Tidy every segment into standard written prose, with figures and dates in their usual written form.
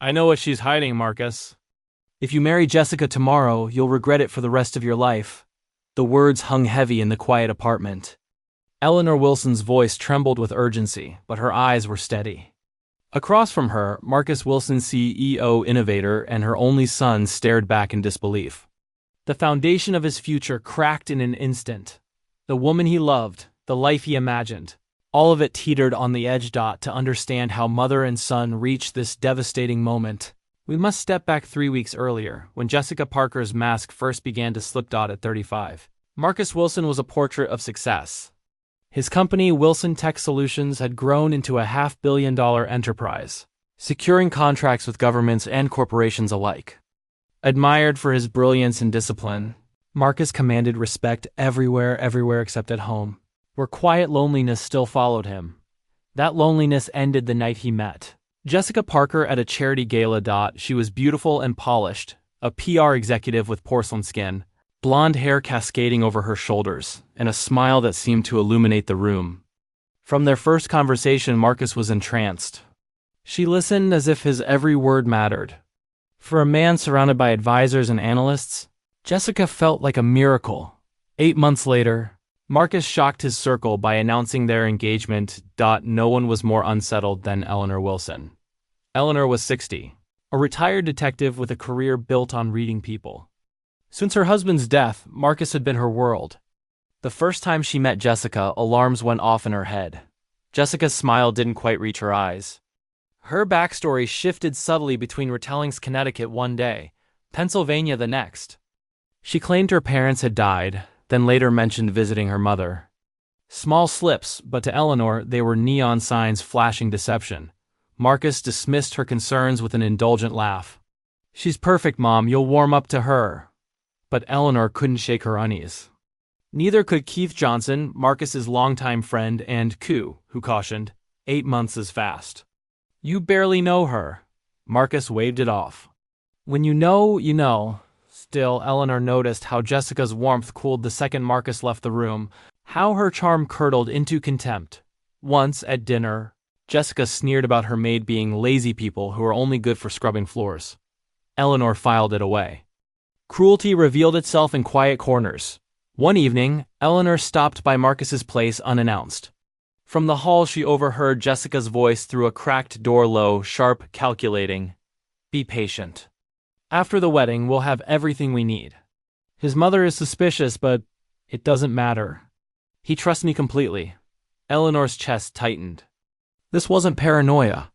I know what she's hiding, Marcus. If you marry Jessica tomorrow, you'll regret it for the rest of your life. The words hung heavy in the quiet apartment. Eleanor Wilson's voice trembled with urgency, but her eyes were steady. Across from her, Marcus Wilson, CEO innovator, and her only son stared back in disbelief. The foundation of his future cracked in an instant. The woman he loved, the life he imagined, all of it teetered on the edge. To understand how mother and son reached this devastating moment, we must step back 3 weeks earlier, when Jessica Parker's mask first began to slip. At 35, Marcus Wilson was a portrait of success. His company, Wilson Tech Solutions, had grown into a $500 million enterprise, securing contracts with governments and corporations alike. Admired for his brilliance and discipline, Marcus commanded respect everywhere except at home, where quiet loneliness still followed him. That loneliness ended the night he met Jessica Parker at a charity gala. She was beautiful and polished, a PR executive with porcelain skin, blonde hair cascading over her shoulders, and a smile that seemed to illuminate the room. From their first conversation, Marcus was entranced. She listened as if his every word mattered. For a man surrounded by advisors and analysts, Jessica felt like a miracle. 8 months later, Marcus shocked his circle by announcing their engagement. No one was more unsettled than Eleanor Wilson. Eleanor was 60, a retired detective with a career built on reading people. Since her husband's death, Marcus had been her world. The first time she met Jessica, alarms went off in her head. Jessica's smile didn't quite reach her eyes. Her backstory shifted subtly between retellings: Connecticut one day, Pennsylvania the next. She claimed her parents had died, then later mentioned visiting her mother. Small slips, but to Eleanor they were neon signs flashing deception. Marcus dismissed her concerns with an indulgent laugh. "She's perfect, Mom, you'll warm up to her." But Eleanor couldn't shake her unease. Neither could Keith Johnson, Marcus's longtime friend, and Koo, who cautioned, 8 months is fast. "You barely know her." Marcus waved it off. "When you know, you know." Still, Eleanor noticed how Jessica's warmth cooled the second Marcus left the room, how her charm curdled into contempt. Once, at dinner, Jessica sneered about her maid being lazy people who are only good for scrubbing floors. Eleanor filed it away. Cruelty revealed itself in quiet corners. One evening, Eleanor stopped by Marcus's place unannounced. From the hall she overheard Jessica's voice through a cracked door, low, sharp, calculating. "Be patient. After the wedding, we'll have everything we need. His mother is suspicious, but it doesn't matter. He trusts me completely." Eleanor's chest tightened. This wasn't paranoia.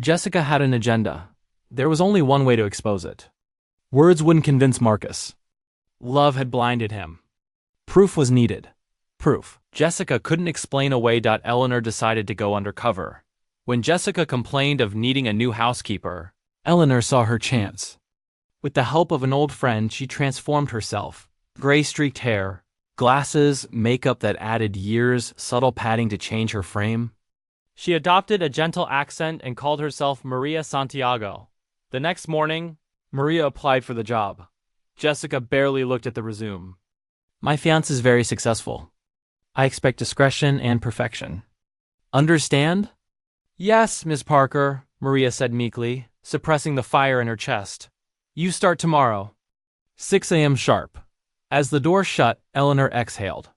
Jessica had an agenda. There was only one way to expose it. Words wouldn't convince Marcus. Love had blinded him. Proof was needed. Proof. Jessica couldn't explain away. Eleanor decided to go undercover. When Jessica complained of needing a new housekeeper, Eleanor saw her chance. With the help of an old friend, she transformed herself. Gray-streaked hair, glasses, makeup that added years, subtle padding to change her frame. She adopted a gentle accent and called herself Maria Santiago. The next morning, Maria applied for the job. Jessica barely looked at the resume. "My fiancé is very successful. I expect discretion and perfection. Understand?" "Yes, Miss Parker," Maria said meekly, suppressing the fire in her chest. "You start tomorrow. 6 a.m. sharp." As the door shut, Eleanor exhaled.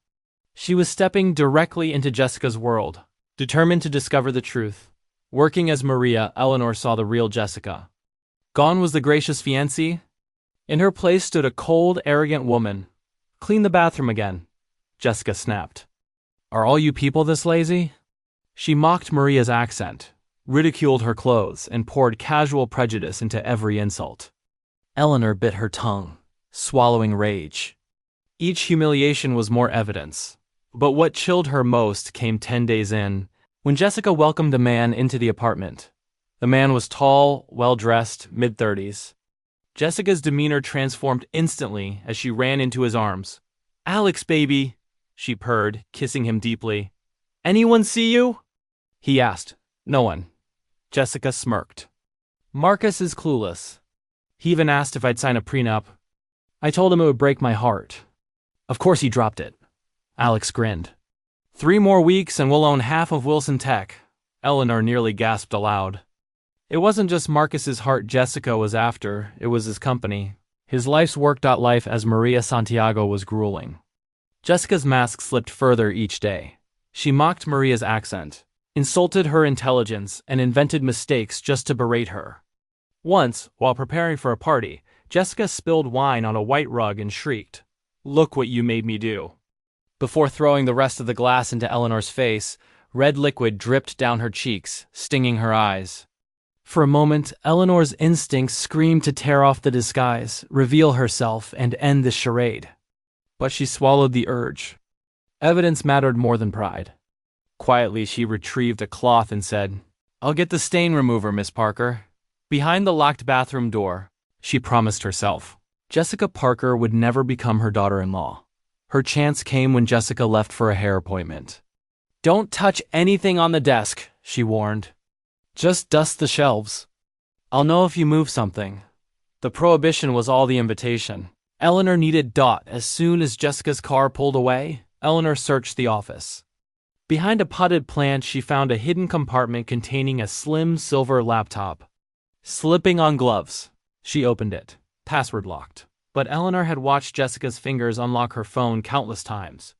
She was stepping directly into Jessica's world, determined to discover the truth. Working as Maria, Eleanor saw the real Jessica. Gone was the gracious fiancée. In her place stood a cold, arrogant woman. "Clean the bathroom again," Jessica snapped. "Are all you people this lazy?" She mocked Maria's accent, ridiculed her clothes, and poured casual prejudice into every insult. Eleanor bit her tongue, swallowing rage. Each humiliation was more evidence. But what chilled her most came 10 days in, when Jessica welcomed a man into the apartment. The man was tall, well-dressed, mid-30s. Jessica's demeanor transformed instantly as she ran into his arms. "Alex, baby," she purred, kissing him deeply. "Anyone see you?" He asked. "No one." Jessica smirked. "Marcus is clueless. He even asked if I'd sign a prenup. I told him it would break my heart. Of course he dropped it." Alex grinned. 3 more weeks and we'll own half of Wilson Tech." Eleanor nearly gasped aloud. It wasn't just Marcus's heart Jessica was after, it was his company. His life's work. Life as Maria Santiago was grueling. Jessica's mask slipped further each day. She mocked Maria's accent, insulted her intelligence, and invented mistakes just to berate her. Once, while preparing for a party, Jessica spilled wine on a white rug and shrieked, "Look what you made me do." Before throwing the rest of the glass into Eleanor's face, red liquid dripped down her cheeks, stinging her eyes. For a moment, Eleanor's instincts screamed to tear off the disguise, reveal herself, and end the charade. But she swallowed the urge. Evidence mattered more than pride. Quietly, she retrieved a cloth and said, "I'll get the stain remover, Miss Parker." Behind the locked bathroom door, she promised herself. Jessica Parker would never become her daughter-in-law. Her chance came when Jessica left for a hair appointment. "Don't touch anything on the desk," she warned. "Just dust the shelves. I'll know if you move something." The prohibition was all the invitation. Eleanor needed Dot. As soon as Jessica's car pulled away, Eleanor searched the office. Behind a potted plant, she found a hidden compartment containing a slim silver laptop. Slipping on gloves, she opened it, password locked. But Eleanor had watched Jessica's fingers unlock her phone countless times.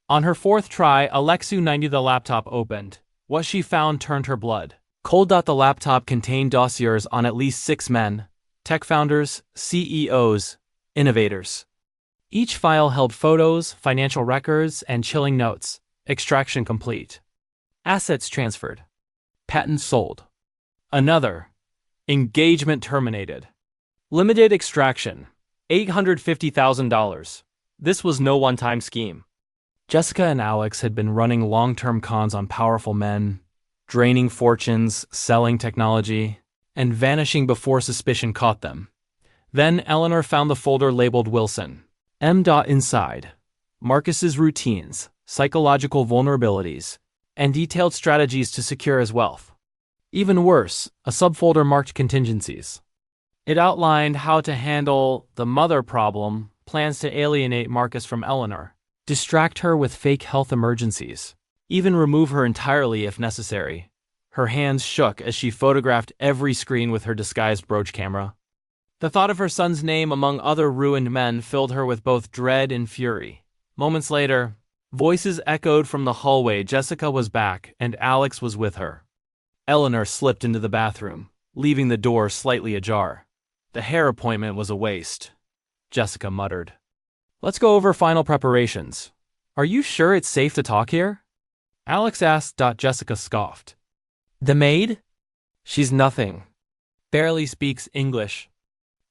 On her fourth try, Alexu 90 the laptop opened. What she found turned her blood. Cold. The laptop contained dossiers on at least 6 men, tech founders, CEOs, innovators. Each file held photos, financial records, and chilling notes. Extraction complete. Assets transferred. Patents sold. Another. Engagement terminated. Limited extraction. $850,000. This was no one-time scheme. Jessica and Alex had been running long-term cons on powerful men, draining fortunes, selling technology, and vanishing before suspicion caught them. Then Eleanor found the folder labeled Wilson. Inside. Marcus's routines, psychological vulnerabilities, and detailed strategies to secure his wealth. Even worse, a subfolder marked contingencies. It outlined how to handle the mother problem, plans to alienate Marcus from Eleanor, distract her with fake health emergencies, even remove her entirely if necessary. Her hands shook as she photographed every screen with her disguised brooch camera. The thought of her son's name among other ruined men filled her with both dread and fury. Moments later, voices echoed from the hallway. Jessica was back, and Alex was with her. Eleanor slipped into the bathroom, leaving the door slightly ajar. The hair appointment was a waste, Jessica muttered. "Let's go over final preparations. Are you sure it's safe to talk here?" Alex asked. Jessica scoffed. "The maid? She's nothing. Barely speaks English.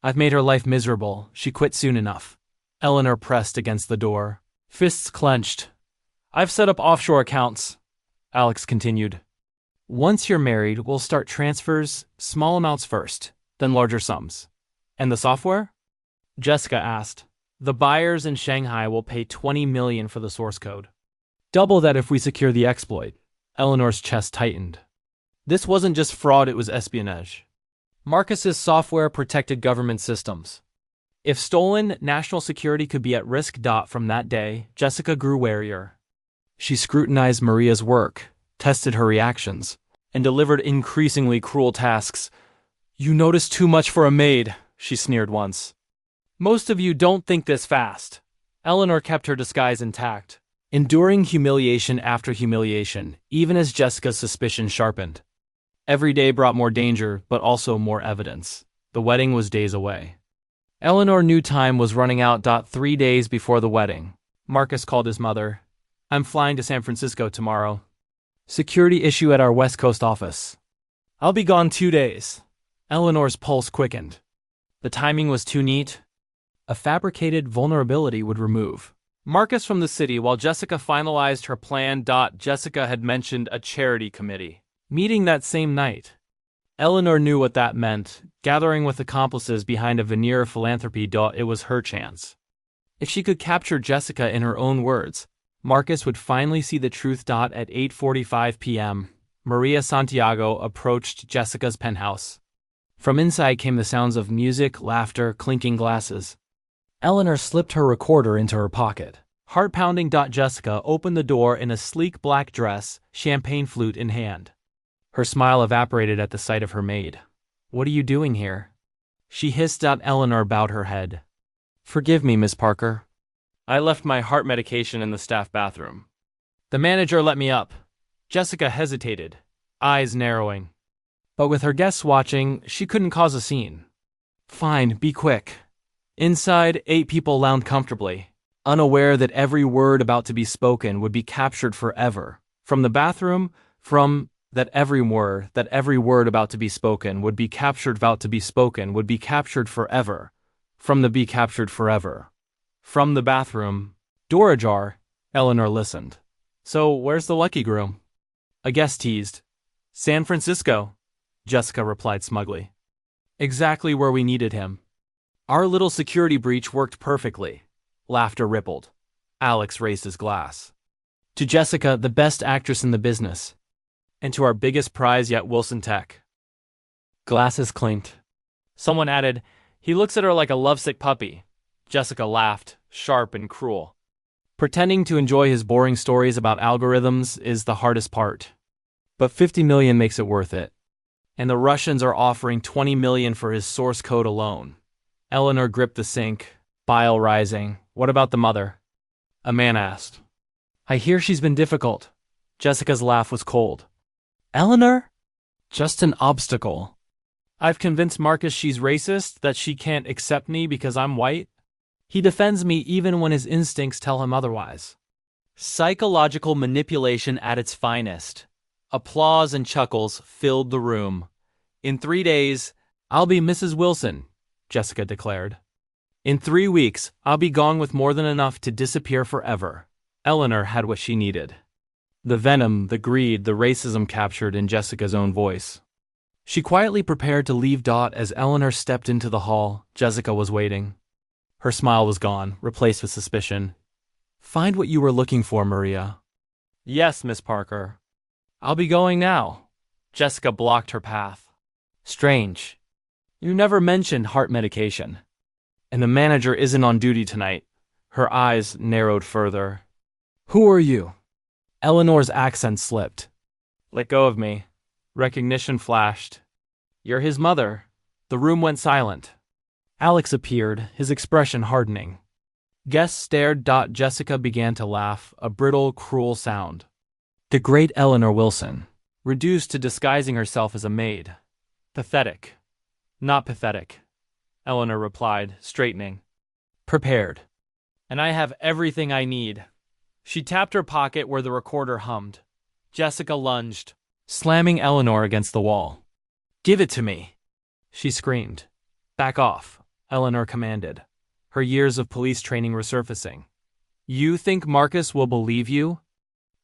I've made her life miserable. She quit soon enough." Eleanor pressed against the door, fists clenched. "I've set up offshore accounts," Alex continued. "Once you're married, we'll start transfers, small amounts first, then larger sums." "And the software?" Jessica asked. "The buyers in Shanghai will pay $20 million for the source code. Double that if we secure the exploit." Eleanor's chest tightened. This wasn't just fraud, it was espionage. Marcus's software protected government systems. If stolen, national security could be at risk. From that day, Jessica grew warier. She scrutinized Maria's work, tested her reactions, and delivered increasingly cruel tasks. "You notice too much for a maid," she sneered once. "Most of you don't think this fast." Eleanor kept her disguise intact, enduring humiliation after humiliation, even as Jessica's suspicion sharpened. Every day brought more danger, but also more evidence. The wedding was days away. Eleanor knew time was running out. 3 days before the wedding, Marcus called his mother. "I'm flying to San Francisco tomorrow. Security issue at our West Coast office. I'll be gone 2 days." Eleanor's pulse quickened. The timing was too neat. A fabricated vulnerability would remove Marcus from the city while Jessica finalized her plan. Jessica had mentioned a charity committee meeting that same night. Eleanor knew what that meant, gathering with accomplices behind a veneer of philanthropy. It was her chance. If she could capture Jessica in her own words, Marcus would finally see the truth. At 8:45 p.m., Maria Santiago approached Jessica's penthouse. From inside came the sounds of music, laughter, clinking glasses. Eleanor slipped her recorder into her pocket. Heart pounding. Jessica opened the door in a sleek black dress, champagne flute in hand. Her smile evaporated at the sight of her maid. What are you doing here? She hissed out. Eleanor bowed her head. Forgive me, Miss Parker. I left my heart medication in the staff bathroom. The manager let me up. Jessica hesitated, eyes narrowing. But with her guests watching, she couldn't cause a scene. Fine, be quick. Inside, 8 people lounged comfortably, unaware that every word about to be spoken would be captured forever. From the bathroom, that every word about to be spoken would be captured forever. From the be captured forever. From the bathroom, door ajar, Eleanor listened. So, where's the lucky groom? A guest teased. San Francisco, Jessica replied smugly. Exactly where we needed him. Our little security breach worked perfectly. Laughter rippled. Alex raised his glass. To Jessica, the best actress in the business. And to our biggest prize yet, Wilson Tech. Glasses clinked. Someone added, he looks at her like a lovesick puppy. Jessica laughed, sharp and cruel. Pretending to enjoy his boring stories about algorithms is the hardest part. But 50 million makes it worth it. And the Russians are offering 20 million for his source code alone. Eleanor gripped the sink, bile rising. What about the mother? A man asked. I hear she's been difficult. Jessica's laugh was cold. Eleanor? Just an obstacle. I've convinced Marcus she's racist, that she can't accept me because I'm white. He defends me even when his instincts tell him otherwise. Psychological manipulation at its finest. Applause and chuckles filled the room. In 3 days, I'll be Mrs. Wilson, Jessica declared. In 3 weeks, I'll be gone with more than enough to disappear forever. Eleanor had what she needed. The venom, the greed, the racism captured in Jessica's own voice. She quietly prepared to leave. As Eleanor stepped into the hall, Jessica was waiting. Her smile was gone, replaced with suspicion. Find what you were looking for, Maria. Yes, Miss Parker. I'll be going now. Jessica blocked her path. Strange. You never mentioned heart medication. And the manager isn't on duty tonight. Her eyes narrowed further. Who are you? Eleanor's accent slipped. Let go of me. Recognition flashed. You're his mother. The room went silent. Alex appeared, his expression hardening. Guests stared. Jessica began to laugh, a brittle, cruel sound. The great Eleanor Wilson, reduced to disguising herself as a maid. Pathetic. Not pathetic, Eleanor replied, straightening. Prepared. And I have everything I need. She tapped her pocket where the recorder hummed. Jessica lunged, slamming Eleanor against the wall. Give it to me, she screamed. Back off, Eleanor commanded, her years of police training resurfacing. You think Marcus will believe you?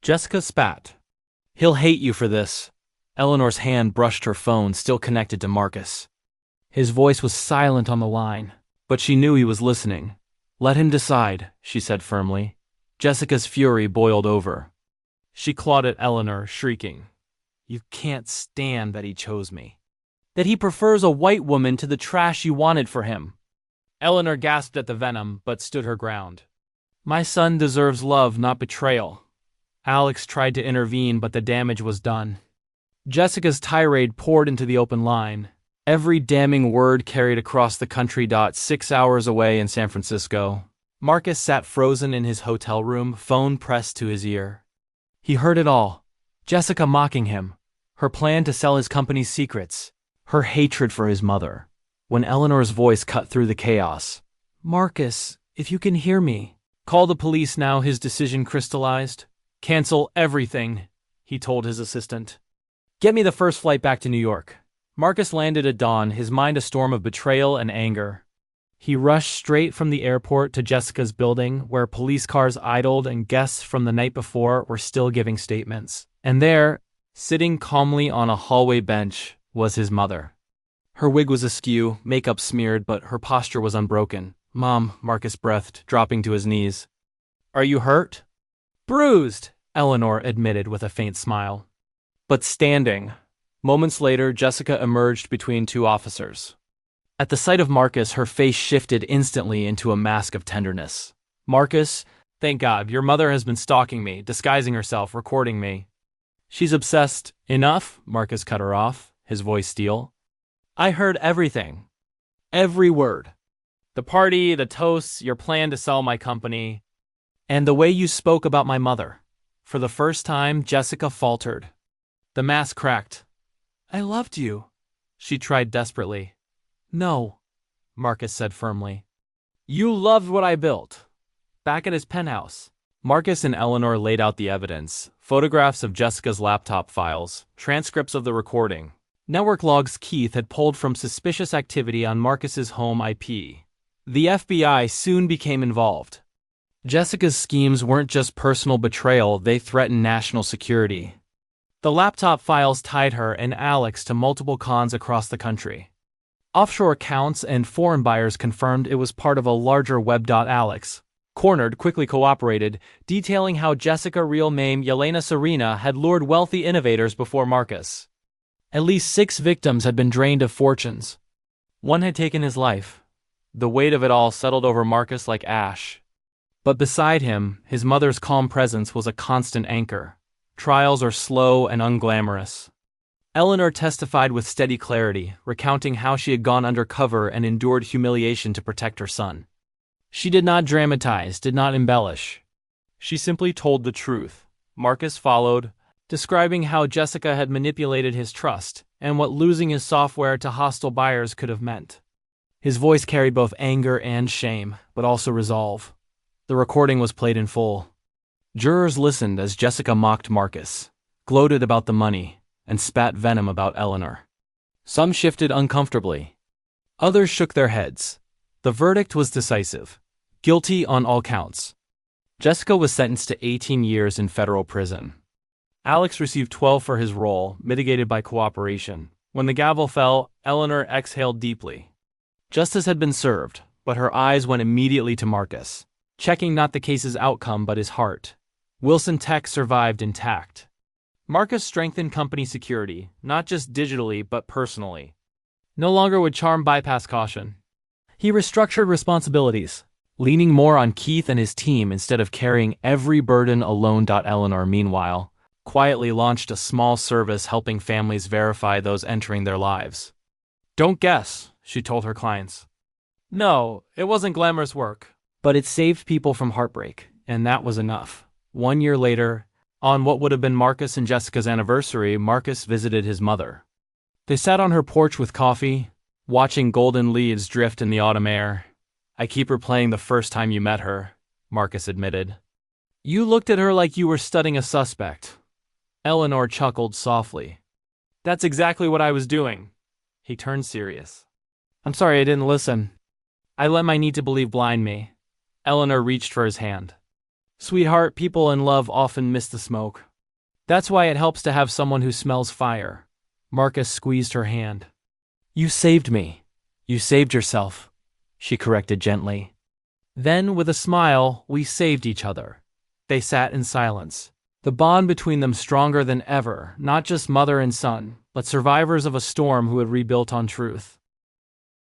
Jessica spat. He'll hate you for this. Eleanor's hand brushed her phone, still connected to Marcus. His voice was silent on the line, but she knew he was listening. Let him decide, she said firmly. Jessica's fury boiled over. She clawed at Eleanor, shrieking. You can't stand that he chose me. That he prefers a white woman to the trash you wanted for him. Eleanor gasped at the venom, but stood her ground. My son deserves love, not betrayal. Alex tried to intervene, but the damage was done. Jessica's tirade poured into the open line. Every damning word carried across the country. 6 hours away in San Francisco, Marcus sat frozen in his hotel room, phone pressed to his ear. He heard it all. Jessica mocking him. Her plan to sell his company's secrets. Her hatred for his mother. When Eleanor's voice cut through the chaos. Marcus, if you can hear me. Call the police now, his decision crystallized. Cancel everything, he told his assistant. Get me the first flight back to New York. Marcus landed at dawn, his mind a storm of betrayal and anger. He rushed straight from the airport to Jessica's building, where police cars idled and guests from the night before were still giving statements. And there, sitting calmly on a hallway bench, was his mother. Her wig was askew, makeup smeared, but her posture was unbroken. Mom, Marcus breathed, dropping to his knees. Are you hurt? Bruised, Eleanor admitted with a faint smile. But standing. Moments later, Jessica emerged between 2 officers. At the sight of Marcus, her face shifted instantly into a mask of tenderness. Marcus, thank God, your mother has been stalking me, disguising herself, recording me. She's obsessed. Enough, Marcus cut her off, his voice steel. I heard everything. Every word. The party, the toasts, your plan to sell my company, and the way you spoke about my mother. For the first time, Jessica faltered. The mask cracked. I loved you, she tried desperately. No, Marcus said firmly. You loved what I built. Back at his penthouse, Marcus and Eleanor laid out the evidence: photographs of Jessica's laptop files, transcripts of the recording, network logs Keith had pulled from suspicious activity on Marcus's home IP. The FBI soon became involved. Jessica's schemes weren't just personal betrayal, they threatened national security. The laptop files tied her and Alex to multiple cons across the country. Offshore accounts and foreign buyers confirmed it was part of a larger web. Alex, cornered, quickly cooperated, detailing how Jessica, real name Yelena Serena, had lured wealthy innovators before Marcus. At least 6 victims had been drained of fortunes. One had taken his life. The weight of it all settled over Marcus like ash. But beside him, his mother's calm presence was a constant anchor. Trials are slow and unglamorous. Eleanor testified with steady clarity, recounting how she had gone undercover and endured humiliation to protect her son. She did not dramatize, did not embellish. She simply told the truth. Marcus followed, describing how Jessica had manipulated his trust and what losing his software to hostile buyers could have meant. His voice carried both anger and shame, but also resolve. The recording was played in full. Jurors listened as Jessica mocked Marcus, gloated about the money, and spat venom about Eleanor. Some shifted uncomfortably. Others shook their heads. The verdict was decisive. Guilty on all counts. Jessica was sentenced to 18 years in federal prison. Alex received 12 for his role, mitigated by cooperation. When the gavel fell, Eleanor exhaled deeply. Justice had been served, but her eyes went immediately to Marcus, checking not the case's outcome but his heart. Wilson Tech survived intact. Marcus strengthened company security, not just digitally but personally. No longer would charm bypass caution. He restructured responsibilities, leaning more on Keith and his team instead of carrying every burden alone. Eleanor, meanwhile, quietly launched a small service helping families verify those entering their lives. Don't guess, she told her clients. No, it wasn't glamorous work, but it saved people from heartbreak, and that was enough. 1 year later, on what would have been Marcus and Jessica's anniversary, Marcus visited his mother. They sat on her porch with coffee, watching golden leaves drift in the autumn air. I keep replaying the first time you met her, Marcus admitted. You looked at her like you were studying a suspect. Eleanor chuckled softly. That's exactly what I was doing. He turned serious. I'm sorry I didn't listen. I let my need to believe blind me. Eleanor reached for his hand. Sweetheart, people in love often miss the smoke. That's why it helps to have someone who smells fire. Marcus squeezed her hand. You saved me. You saved yourself, she corrected gently. Then, with a smile, we saved each other. They sat in silence, the bond between them stronger than ever, not just mother and son, but survivors of a storm who had rebuilt on truth.